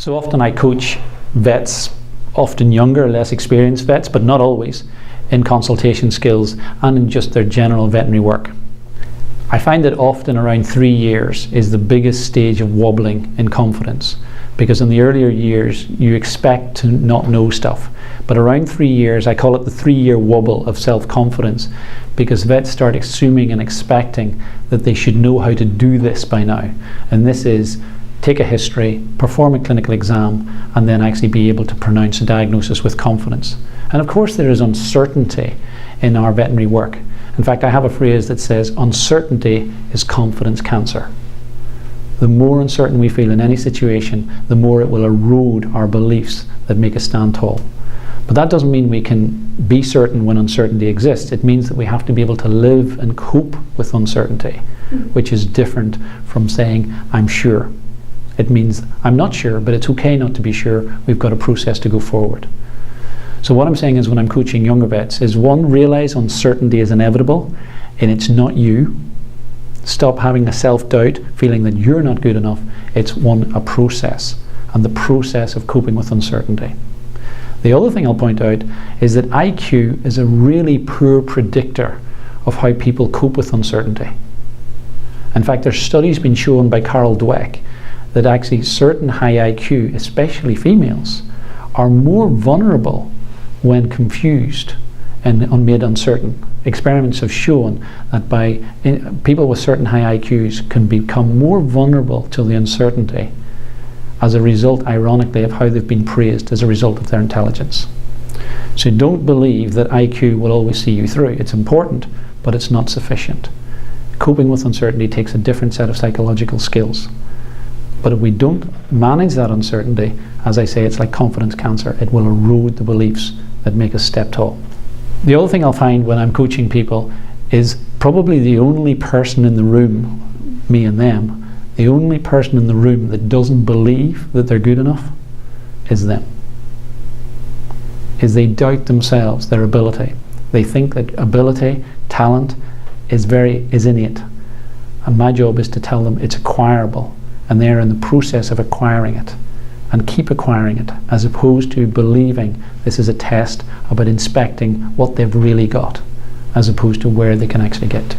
So often I coach vets, often younger, less experienced vets, but not always, in consultation skills and in just their general veterinary work. I find that often around 3 years is the biggest stage of wobbling in confidence, because in the earlier years you expect to not know stuff. But around 3 years, I call it the 3-year wobble of self-confidence, because vets start assuming and expecting that they should know how to do this by now. And this is take a history, perform a clinical exam, and then actually be able to pronounce a diagnosis with confidence. And of course there is uncertainty in our veterinary work. In fact, I have a phrase that says, uncertainty is confidence cancer. The more uncertain we feel in any situation, the more it will erode our beliefs that make us stand tall. But that doesn't mean we can be certain when uncertainty exists. It means that we have to be able to live and cope with uncertainty, which is different from saying, I'm sure. It means I'm not sure, but it's okay not to be sure. We've got a process to go forward. So what I'm saying is, when I'm coaching younger vets, is one, realize uncertainty is inevitable and it's not you. Stop having a self-doubt, feeling that you're not good enough. It's a process, and the process of coping with uncertainty. The other thing I'll point out is that IQ is a really poor predictor of how people cope with uncertainty. In fact, there's studies been shown by Carol Dweck that actually certain high IQ, especially females, are more vulnerable when confused and made uncertain. Experiments have shown that people with certain high IQs can become more vulnerable to the uncertainty as a result, ironically, of how they've been praised as a result of their intelligence. So don't believe that IQ will always see you through. It's important, but it's not sufficient. Coping with uncertainty takes a different set of psychological skills. But if we don't manage that uncertainty, as I say, it's like confidence cancer. It will erode the beliefs that make us step tall. The other thing I'll find when I'm coaching people is probably the only person in the room, me and them, the only person in the room that doesn't believe that they're good enough is them. Is they doubt themselves, their ability. They think that ability, talent is innate. And my job is to tell them it's acquirable, and they're in the process of acquiring it, and keep acquiring it, as opposed to believing this is a test about inspecting what they've really got, as opposed to where they can actually get to.